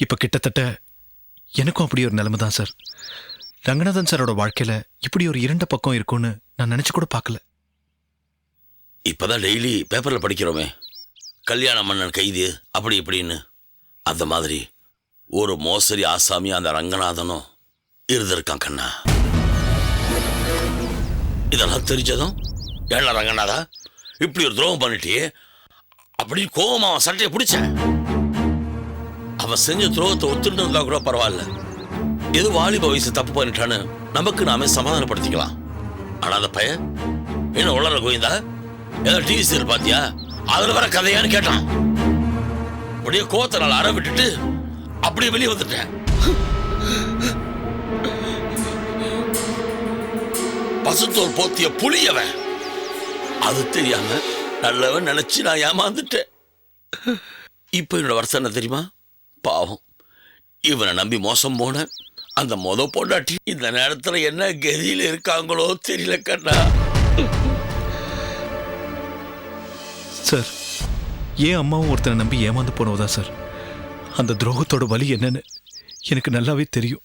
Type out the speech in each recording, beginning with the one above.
இப்ப கிட்டத்தட்ட எனக்கும் அப்படி ஒரு நிலைமை தான் சார். ரங்கநாதன் சாரோட வாழ்க்கையில இப்படி ஒரு இரண்ட பக்கம் இருக்கும்னு நான் நினைச்சு கூட பார்க்கல. இப்பதான் டெய்லி பேப்பர்ல படிக்கிறோமே, கல்யாண மன்னன் கைது அப்படி இப்படின்னு. அந்த மாதிரி ஒரு மோசடி ஆசாமி அந்த ரங்கநாதனும் இருந்திருக்கான் கண்ணா. இதெல்லாம் தெரிஞ்சதும், ஏன்னா ரங்கநாதா இப்படி ஒரு துரோகம் பண்ணிட்டியே அப்படின்னு கோவமா அவன் சட்டையை பிடிச்சேன். அவன் செஞ்ச துரோகத்தை ஒத்துட்டு இருந்தா கூட பரவாயில்ல, எது வாலிப வயசு தப்பு பண்ணிட்டான்னு நமக்கு நாமே சமாதானப்படுத்திக்கலாம். ஆனா அந்த பையன் என்ன உளற கோயந்தா, ஏதோ டிவி சீரியல் பாத்தியா, அதுல வர கதையான்னு கேட்டான். அப்படியே கோத்த நாள் அற விட்டுட்டு அப்படியே வெளியே வந்துட்டேன். பசுத்தோல் போத்திய புலியவன், அது தெரியாம நல்லவன் நினைச்சு நான் ஏமாந்துட்டேன். இப்ப என்னோட வருஷம் என்ன தெரியுமா? பாவம், இவனை நம்பி மோசம் போன அந்த பொண்டாட்டி இந்த நேரத்துல என்ன கதியில இருக்காங்களோ தெரியல கண்ணா. சார், ஏன் அம்மாவும் ஒருத்தனை நம்பி ஏமாந்து போனவதா சார். அந்த துரோகத்தோட வலி என்னன்னு எனக்கு நல்லாவே தெரியும்.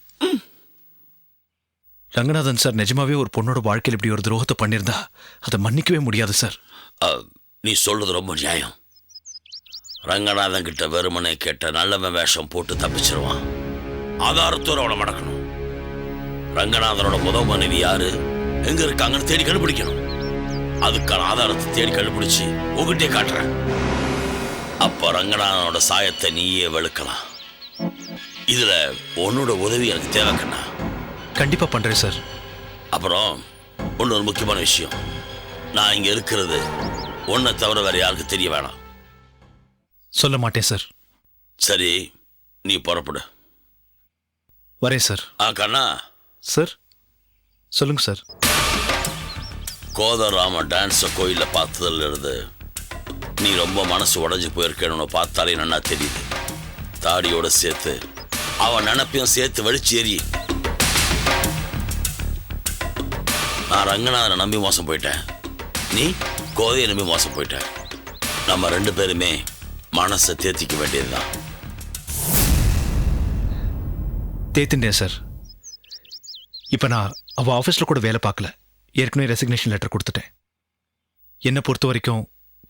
ரங்கநாதன் சார் நிஜமாவே ஒரு பொண்ணோட வாழ்க்கையில் இப்படி ஒரு துரோகத்தை பண்ணியிருந்தா அதை மன்னிக்கவே முடியாது சார். நீ சொல்றது ரொம்ப நியாயம். ரங்கநாதன் கிட்ட வெறுமனை கேட்ட நல்லவன் வேஷம் போட்டு தப்பிச்சிருவான். ஆதாரத்தோட அவனை மடக்கணும். ரங்கநாதனோட முதல் மனைவி யாரு, எங்க இருக்காங்கன்னு தேடி கண்டுபிடிக்கணும். அதுக்கான ஆதாரத்தை தேடி கண்டுபிடிச்சு உங்ககிட்டே காட்டுறேன். அப்ப ரங்கநாதனோட சாயத்தை நீயே வெளுக்கலாம். இதுல உன்னோட உதவி எனக்கு தேவைக்கண்ணா. கண்டிப்பா பண்றேன் சார். அப்புறம் இன்னொரு முக்கியமான விஷயம், நான் இங்க இருக்கிறது உன்னை தவிர வேற யாருக்கு தெரிய வேணாம். சொல்ல மாட்டேன் சார். சரி, நீ புறப்படு. வரேன் சார். கண்ணா. சார் சொல்லுங்க சார். கோதராம டான்ஸ கோயில பார்த்ததுல இருந்து நீ ரொம்ப மனசு உடஞ்சி போயிருக்கேன்னு பார்த்தாலே நல்லா தெரியுது. தாடியோட சேர்த்து அவன் நினைப்பையும் சேர்த்து வலிச்சு எறி. நான் ரங்கநாதனை நம்பி மோசம் போயிட்டேன், நீ கோதையை நம்பி மோசம் போயிட்ட. நம்ம ரெண்டு பேருமே மனசை தேத்திக்க வேண்டியதுதான். தேத்தின்றேன் சார். இப்ப நான் அவ ஆபீஸ்ல கூட வேலை பார்க்கல, ஏற்கனவே ரெசிக்னேஷன் லெட்டர் கொடுத்துட்டேன். என்னை பொறுத்த வரைக்கும்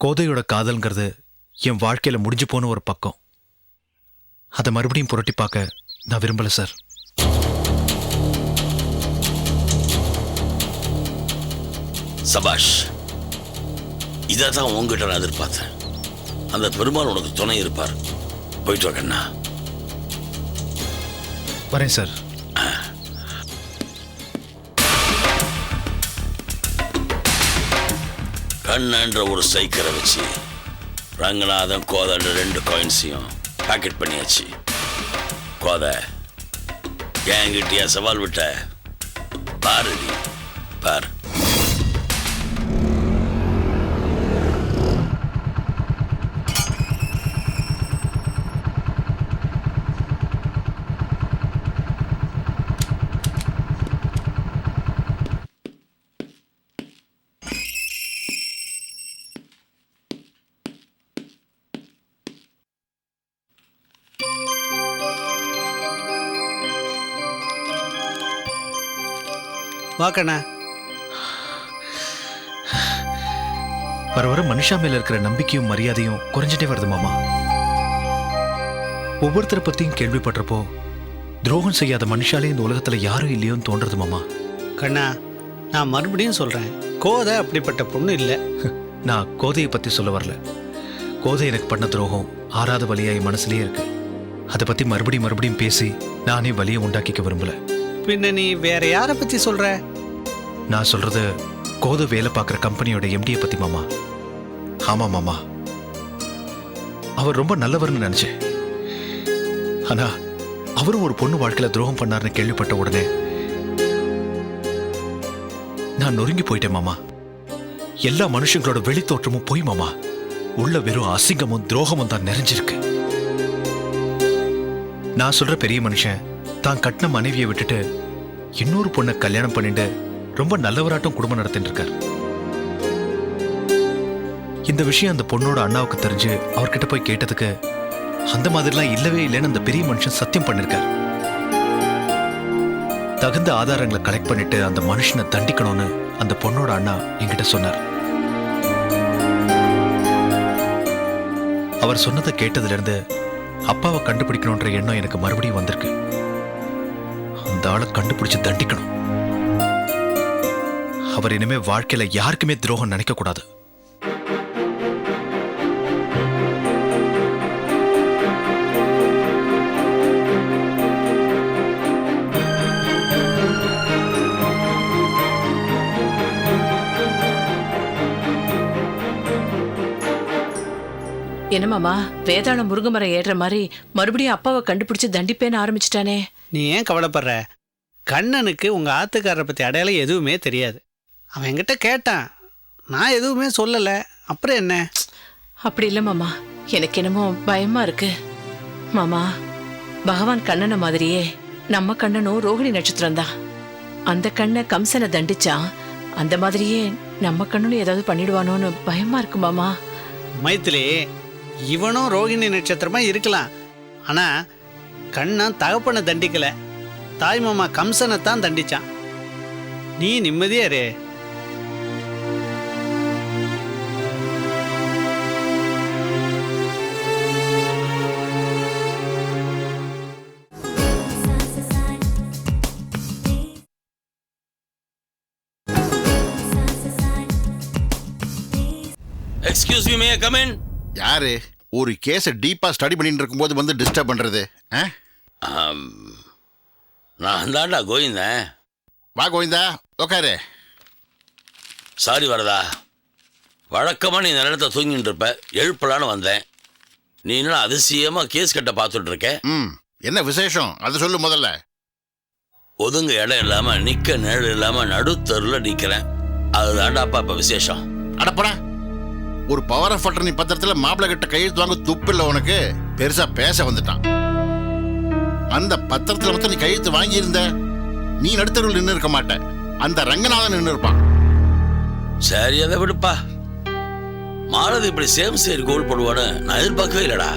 கோதையோட காதல்ங்கிறது என் வாழ்க்கையில முடிஞ்சு போன ஒரு பக்கம். அதை மறுபடியும் புரட்டி பார்க்க நான் விரும்பல சார். சபாஷ், இதான் உங்ககிட்ட நான் எதிர்பார்த்தேன். அந்த பெருமாள் உனக்கு துணை இருப்பார். போயிட்டு வா கண்ணா. வரேன் சார். கண்ணன்ற ஒரு சைக்கரை வச்சு ரங்கநாதன் கோதன்ற 2 காயின்ஸையும் பேக்கெட் பண்ணியாச்சு. கோதை என்கிட்டயா சவால் விட்ட? பாருடி பாரு. வாக்கண்ணா. வர வர மனுஷா மேல இருக்கிற நம்பிக்கையும் மரியாதையும் குறைஞ்சிட்டே வருது மாமா. ஒவ்வொருத்தரை பத்தியும் கேள்விப்பட்டப்போ துரோகம் செய்யாத மனுஷாலே இந்த உலகத்துல யாரும் இல்லையோன்னு தோன்றது மாமா. கண்ணா, நான் மறுபடியும் சொல்றேன், கோதை அப்படிப்பட்ட பொண்ணு இல்லை. நான் கோதையை பத்தி சொல்ல வரல. கோதை எனக்கு பண்ண துரோகம் ஆறாத வலியா என் மனசுலயே இருக்கு. அதை பத்தி மறுபடியும் பேசி நானே வலியை உண்டாக்கிக்க விரும்பல. பின்ன நீ வேற யாரை பத்தி சொல்ற? நான் சொல்றது கோதை வேலை பார்க்குற கம்பெனியோட எம்டியை பத்தி மாமா. ஆமா மாமா, அவர் ரொம்ப நல்லவர்னு நினைச்சேன். ஆனா அவரும் ஒரு பொண்ணு வாழ்க்கையில துரோகம் பண்ணாருன்னு கேள்விப்பட்ட உடனே நான் நொறுங்கி போயிட்டேன் மாமா. எல்லா மனுஷங்களோட வெளித்தோற்றமும் போய் மாமா, உள்ள வெறும் அசிங்கமும் துரோகமும் தான் நிறைஞ்சிருக்கு. நான் சொல்ற பெரிய மனுஷன் தான் கட்டின மனைவியை விட்டுட்டு இன்னொரு பொண்ணை கல்யாணம் பண்ணிட்டு ரொம்ப நல்லவராட்டம் குடும்பம் நடத்திட்டு இருக்கார். இந்த விஷயம் அந்த பொண்ணோட அண்ணாவுக்கு தெரிஞ்சு அவர்கிட்ட போய் கேட்டதுக்கு அந்த மாதிரிலாம் இல்லவே இல்லைன்னு அந்த பெரிய மனுஷன் சத்தியம் பண்ணிருக்கார். தகுந்த ஆதாரங்களை கலெக்ட் பண்ணிட்டு அந்த மனுஷனை தண்டிக்கணும்னு அந்த பொண்ணோட அண்ணா என்கிட்ட சொன்னார். அவர் சொன்னதை கேட்டதுல இருந்து அப்பாவை கண்டுபிடிக்கணும்ன்ற எண்ணம் எனக்கு மறுபடியும் வந்திருக்கு. அந்த ஆளை கண்டுபிடிச்சு தண்டிக்கணும். அவர் இனிமே வாழ்க்கையில யாருக்குமே துரோகம் நினைக்க கூடாது. என்னமாமா வேதாளம் முருங்கமரம் ஏறுற மாதிரி மறுபடியும் அப்பாவை கண்டுபிடிச்சு தண்டிப்பேன்னு ஆரம்பிச்சிட்டானே. நீ ஏன் கவலைப்படுற? கண்ணனுக்கு உங்க ஆத்துக்காரரை பத்தி அடையாளம் எதுவுமே தெரியாது. அவன் என்கிட்ட கேட்டான், நான் எதுவுமே சொல்லல. அப்புறம் என்ன? அப்படி இல்லை மாமா, எனக்கு என்னமோ பயமா இருக்கு. மாமா, பகவான் கண்ணனை மாதிரியே நம்ம கண்ணனும் ரோகிணி நட்சத்திரம் தான். அந்த கண்ணை கம்சனை தண்டிச்சா அந்த மாதிரியே நம்ம கண்ணனும் ஏதாவது பண்ணிடுவானோன்னு பயமா இருக்கு மாமா. மைத்திலி, இவனும் ரோகிணி நட்சத்திரமா இருக்கலாம். ஆனா கண்ணன் தகப்பனை தண்டிக்கல, தாய் மாமா கம்சனை தான் தண்டிச்சான். நீ நிம்மதியா இரு. Excuse me, May I come in? யாரு ஒரு கேஸை டீப்பா ஸ்டடி பண்ணிட்டு இருக்கும்போது வந்து டிஸ்டர்ப் பண்றது? நான் தாண்டா கோவிந்தன். வா கோவிந்தா, உக்காரு. சாரி வரதா, வழக்கமாக நீ இந்த நேரத்தை தூங்கிட்டு இருப்ப, எழுப்பலான்னு வந்தேன். நீ என்ன அதிசயமாக கேஸ் கட்ட பார்த்துட்டு இருக்க? என்ன விசேஷம் அதை சொல்லு முதல்ல. ஒதுங்க இடம் இல்லாமல் நிற்க நிழல் இல்லாமல் நடுத்தருவில் நிற்கிறேன். அதுதாண்டாப்பா இப்போ விசேஷம். அடப்படா, ஒரு பவர் ஆஃப் அட்டர்னி பத்திரத்தில் மாப்பிள்ளை கிட்ட கையெழுத்து வாங்க துப்பு இல்லை உனக்கு. பெருசா பேச வந்துட்டான். அந்த பத்திரத்தில் மட்டும் நீ கையெழுத்து வாங்கியிருந்த நீ நடுத்தருவில் நின்று இருக்க மாட்ட, அந்த ரங்கநாதன் நின்று இருப்பான். சரி, அதை விடுப்பா. மாலதி இப்படி சேம் சேரி கோல் போடுவான்னு நான் எதிர்பார்க்கவே இல்லடா.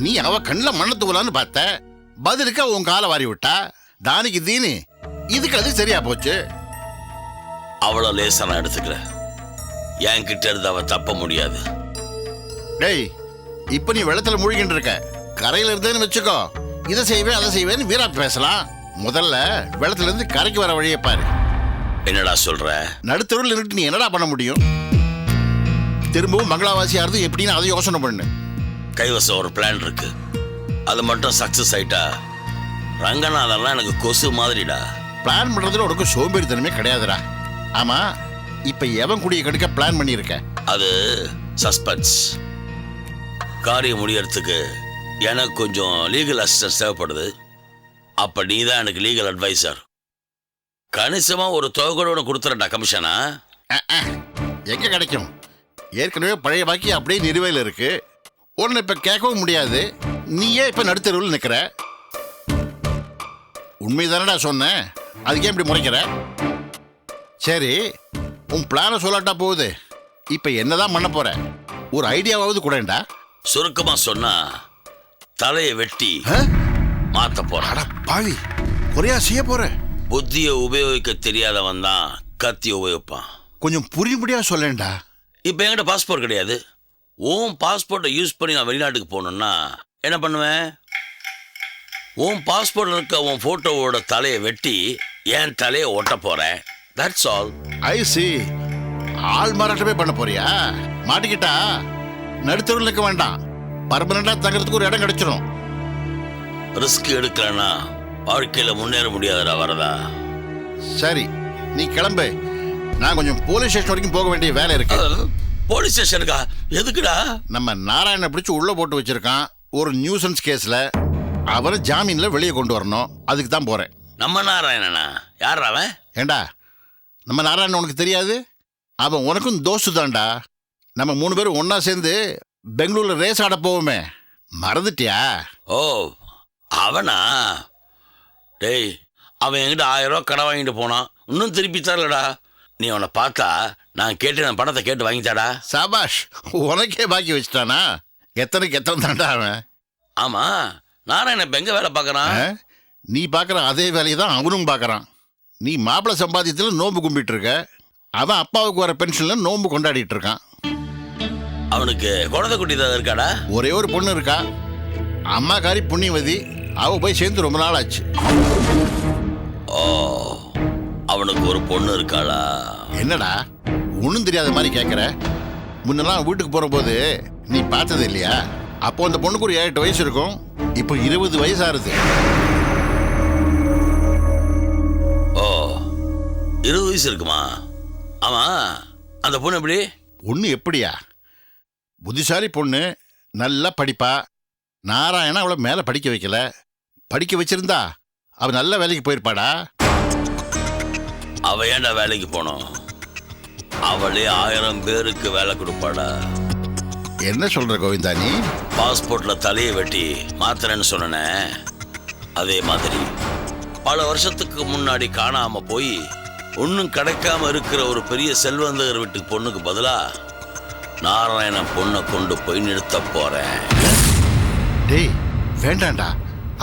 நீ அவ கண்ணில் மண்ண தூவலான்னு பார்த்த, பதிலுக்கு உன் காலை வாரி விட்டா. தானிக்கு தீனி, இதுக்கு அது சரியா போச்சு. அவ்வளோ லேசா நான் எடுத்துக்கிறேன். என் கிட்ட இருந்து அவ தப்ப முடியாது. டேய், இப்ப நீ வெள்ளத்துல மூழ்கிட்டு இருக்க. கரையில இருந்தேன்னு வச்சுக்கோ, இதை செய்வேன் அதை செய்வேன்னு வீரா பேசலாம். முதல்ல வெள்ளத்துல இருந்து கரைக்கு வர வழியை பாரு. என்னடா சொல்ற? நடுத்தருவில் நின்றுட்டு நீ என்னடா பண்ண முடியும்? திரும்பவும் மங்களாவாசியா இருந்து எப்படின்னு அதை யோசனை பண்ணு. கைவசம் ஒரு பிளான் இருக்கு. அது மட்டும் சக்சஸ் ஆயிட்டா ரங்கநாதெல்லாம் எனக்கு கொசு மாதிரிடா. பிளான் பண்றதுல உனக்கு சோம்பேறித்தனமே கிடையாதுடா. ஆமா, இப்ப எவன் குடியை கெடுக்க பிளான் பண்ணியிருக்க? அது சஸ்பென்ஸ். காரியம் முடியறதுக்கு எனக்கு கொஞ்சம் லீகல் அசிஸ்டன்ஸ் தேவைப்படுது. அப்ப நீ தான் எனக்கு லீகல் அட்வைசர். கணிசமா ஒரு தொகை கொடுத்துறடா கமிஷனா. எங்க கிடைக்கும்? ஏற்கனவே பழைய பாக்கி அப்படியே நிலுவையில் இருக்கு. உன்னை இப்ப கேட்கவும் முடியாது. நீயே இப்ப நடுத்தருவில் நிக்கிற. உண்மைதானடா சொன்னேன், அதுக்கே இப்படி முறைக்கிற? சரி, உன் பிளான சொல்லாட்டா போகுது. இப்ப என்னதான் பண்ண போற? ஒரு ஐடியாவாவது கூடண்டா. சுருக்கமா சொன்னா தலையை வெட்டி மாத்த போற. பாவி, குறையா செய்ய போற? புத்தியை உபயோகிக்க தெரியாதவன் தான் கத்தி உபயோகிப்பான். கொஞ்சம் புரியும்படியா சொல்லேன்டா. இப்ப என்கிட்ட பாஸ்போர்ட் கிடையாது. உன் பாஸ்போர்ட்டை யூஸ் பண்ணி நான் வெளிநாட்டுக்கு போகணும்னா என்ன பண்ணுவேன்? உன் பாஸ்போர்ட்ல இருக்க உன் போட்டோவோட தலையை வெட்டி என் தலையை ஒட்ட போறேன். That's all. I C. ஆள் மாறாட்டமே பண்ண போறியா? மாட்டிக்கிட்டா நடுத்தருவில் நிற்க வேண்டாம், பர்மனண்டா தங்கறதுக்கு ஒரு இடம் கிடைச்சிடும். ரிஸ்க் எடுக்கலன்னா வாழ்க்கையில முன்னேற முடியாதுடா வரதா. சரி, நீ கிளம்பு. நான் கொஞ்சம் போலீஸ் ஸ்டேஷன் வரைக்கும் போக வேண்டிய வேலை இருக்கு. போலீஸ் ஸ்டேஷனுக்கா? எதுக்குடா? நம்ம நாராயணனை பிடிச்சி உள்ள போட்டு வச்சிருக்கான் ஒரு நியூசன்ஸ் கேஸ்ல. அவரை ஜாமீன்ல வெளியே கொண்டு வரணும், அதுக்கு தான் போறேன். நம்ம நாராயணனா? யார் அவன்? ஏண்டா, நம்ம நாராயணன் உனக்கு தெரியாது? அவன் உனக்கும் தோஸ்து தான்டா. நம்ம 3 பேரும் ஒன்னா சேர்ந்து பெங்களூர்ல ரேஸ் ஆட போவோமே, மறந்துட்டியா? ஓ, அவனா? டேய், அவன் என்கிட்ட 1000 ரூபா கடை வாங்கிட்டு போனான், இன்னும் திருப்பி தரலடா. நீ அவனை பார்த்தா நான் கேட்டு நான் பணத்தை கேட்டு வாங்கித்தாடா. சபாஷ், உனக்கே பாக்கி வச்சுட்டானா? எத்தனைக்கு எத்தனை தாண்டா அவன். ஆமா, நாராயணன் இப்ப எங்க வேலை பார்க்கறான்? ஆ? நீ பார்க்குற அதே வேலையை தான் அவனும் பார்க்குறான். நீ மாப்பிள்ளை சம்பாதியத்தில் நோன்பு கும்பிட்டு இருக்க, அவன் அப்பாவுக்கு வர பென்ஷனில் நோன்பு கொண்டாடிட்டு இருக்கான். அவனுக்கு குழந்தை குட்டி தான் இருக்காடா? ஒரே ஒரு பொண்ணு இருக்கா, அம்மாக்காரி புண்ணியவதி. அவ போய் சேர்ந்து ரொம்ப நாள் ஆச்சு. ஓ, அவனுக்கு ஒரு பொண்ணு இருக்காளா? என்னடா ஒன்றும் தெரியாத மாதிரி கேட்குற? முன்னெல்லாம் வீட்டுக்கு போகிற போது நீ பார்த்தது இல்லையா? அப்போ அந்த பொண்ணுக்கு ஒரு 7-8 வயசு இருக்கும், இப்போ 20 வயசு ஆறுது. ஓ, 20 வயசு இருக்குமா? ஆமா, அந்த பொண்ணு எப்படி? ஒன்று எப்படியா? புத்திசாலி பொண்ணு, நல்லா படிப்பா. நாராயணன் அவளை மேலே படிக்க வைக்கல. படிக்க வச்சிருந்தா அவள் நல்ல வேலைக்கு போயிருப்பாடா. அவ ஏன்டா வேலைக்கு போனோம்? அவளே 1000 பேருக்கு வேலை கொடுப்பாடா. என்ன சொல்ற கோவிந்தா நீ? பாஸ்போர்ட்ல தலையை வெட்டி மாத்திரன்னு சொன்னனே, அதே மாதிரி பல வருஷத்துக்கு முன்னாடி காணாம போய் ஒன்றும் கிடைக்காம இருக்கிற ஒரு பெரிய செல்வந்தகர் வீட்டுக்கு பொண்ணுக்கு பதிலா நாராயணன் பொண்ணை கொண்டு போய் நிறுத்த போறேன். டேய் வேண்டாண்டா,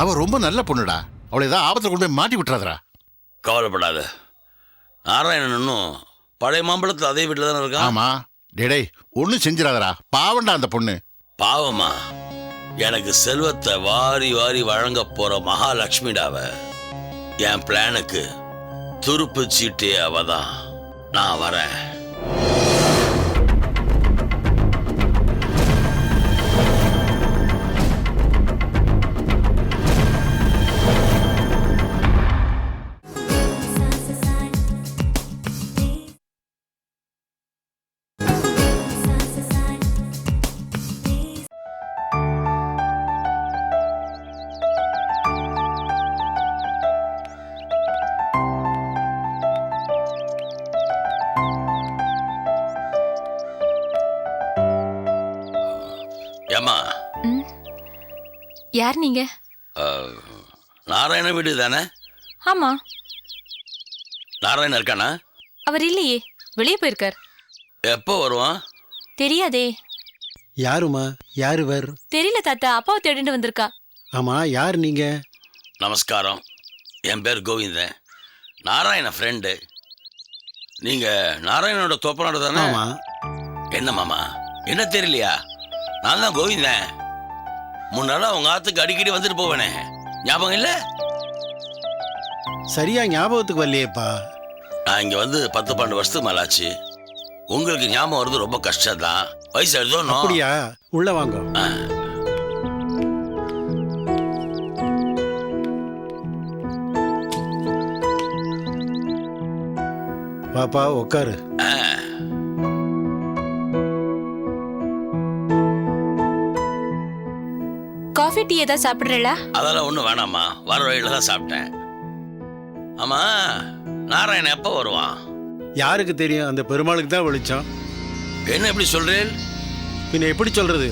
அவ ரொம்ப நல்ல பொண்ணுடா. அவளை ஏதாவது ஆபத்தில் கொண்டு போய் மாட்டி விட்டுறாதடா. கவலைப்படாத, நாராயணன் இன்னும் பழைய மாம்பழத்தில் அதே வீட்டில் தானே இருக்கான். ஆமா. டேய் ஒன்றும் செஞ்சிடாதடா, பாவண்டா அந்த பொண்ணு. பாவமா? எனக்கு செல்வத்தை வாரி வாரி வழங்க போற மகாலட்சுமிடாவ. என் பிளானுக்கு துருப்பு சீட்டே அவதான். நான் வரேன். ஏம்மா, யார் நீங்க? நாராயண வீடு தானே? ஆமா. நாராயணன் இருக்கானா? அவர் இல்லையே, வெளியே போயிருக்கார். எப்போ வருவான்? தெரியாதே. யாருமா? யாரு வர்? தெரியல தாத்தா, அப்பாவை தேடிட்டு வந்திருக்கா. ஆமா, யார் நீங்க? நமஸ்காரம், என் பேர் கோவிந்தன், நாராயண ஃப்ரெண்டு. நீங்க நாராயணனோட தோப்பனாடு தானே? ஆமா. என்ன மாமா, என்ன தெரியலையா? நான் தான் கோவிந்தன். முன்னால உங்க ஆத்துக்கு அடிக்கடி வந்துட்டு போவேனே, ஞாபகம் இல்ல? சரியா ஞாபகத்துக்கு வரலையேப்பா. நான் இங்க வந்து 10-12 வருஷத்துக்கு மேல ஆச்சு. உங்களுக்கு ஞாபகம் வருது ரொம்ப கஷ்டம் தான். வயசு எழுதணும். அப்படியா? உள்ள வாங்க. பாப்பா உட்காரு. காஃபி டீ ஏதாவது சாப்பிடுறா? அதெல்லாம் ஒண்ணும் வேணாமா, வர வழியில தான் சாப்பிட்டேன். ஆமா, நாராயணன் எப்ப வருவான்? யாருக்கு தெரியும்? அந்த பெருமாளுக்கு தான் வெளிச்சம். என்ன எப்படி சொல்றேன்? பின்ன எப்படி சொல்றது?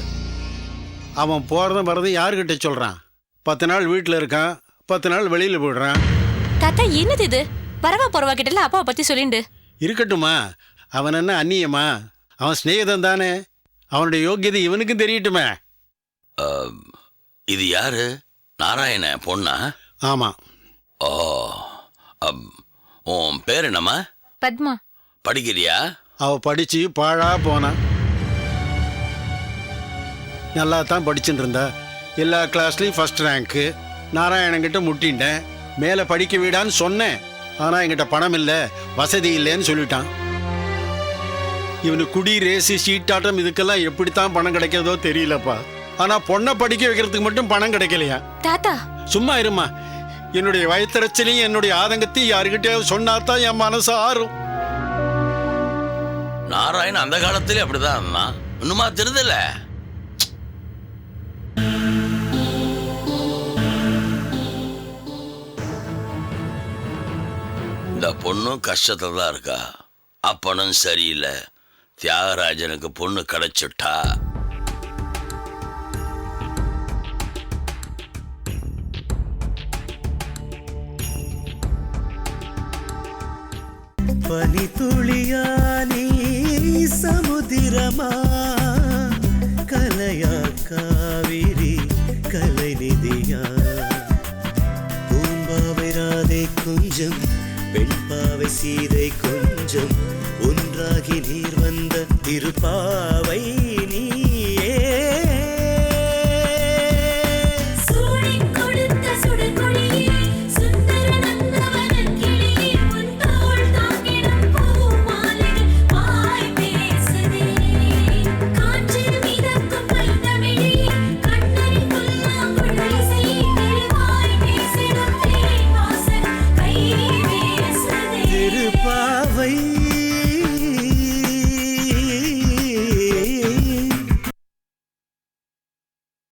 அவன் போறதும் வரதும் யாருக்கிட்ட சொல்றான்? 10 நாள் வீட்டில் இருக்கான், 10 நாள் வெளியில போயிடுறான். தாத்தா என்னது இது? பரவா பரவா கிட்டல அப்பாவை பத்தி சொல்லிண்டு. இருக்கட்டுமா, அவன் என்ன அந்நியமா? அவன் சிநேகிதன் தானே. அவனுடைய யோக்கியதை இவனுக்கும் தெரியட்டுமே. இது யாரு? நாராயண பொண்ணா? ஆமா. ஓ, உன் பேர் என்னம்மா? பத்மா. படிக்கிறியா? அவ படிச்சு பாழா போனான். நல்லா தான் படிச்சுட்டு இருந்தா. எல்லா கிளாஸ்லையும் ஃபர்ஸ்ட் ரேங்க்கு. நாராயணங்கிட்ட முட்டின்ட்டேன். மேலே படிக்க விடான்னு சொன்னேன். ஆனால் என்கிட்ட பணம் இல்லை, வசதி இல்லைன்னு சொல்லிட்டான். இவனு குடி, ரேஸு, சீட்டாட்டம் இதுக்கெல்லாம் எப்படித்தான் பணம் கிடைக்கிறதோ தெரியலப்பா. ஆனால் பொண்ணை படிக்க வைக்கிறதுக்கு மட்டும் பணம் கிடைக்கலையா? தாத்தா சும்மா இருமா. என்னுடைய வயிற்றுச்சலையும் என்னுடைய ஆதங்கத்தையும் யாருக்கிட்டையாவது சொன்னாதான் என் மனசு ஆறும். நாராயணன் அந்த காலத்திலே அப்படிதான் இருந்தான். இன்னுமா தெரிதல? இந்த பொண்ணும் கஷ்டத்துல தான் இருக்கா. அப்பனும் சரியில்லை. தியாகராஜனுக்கு பொண்ணு கிடைச்சிட்டா. பனி துளியா நீ சமுதிரமா கலையா ஒன்றாகி நீர் வந்த திருப்பாவை நீ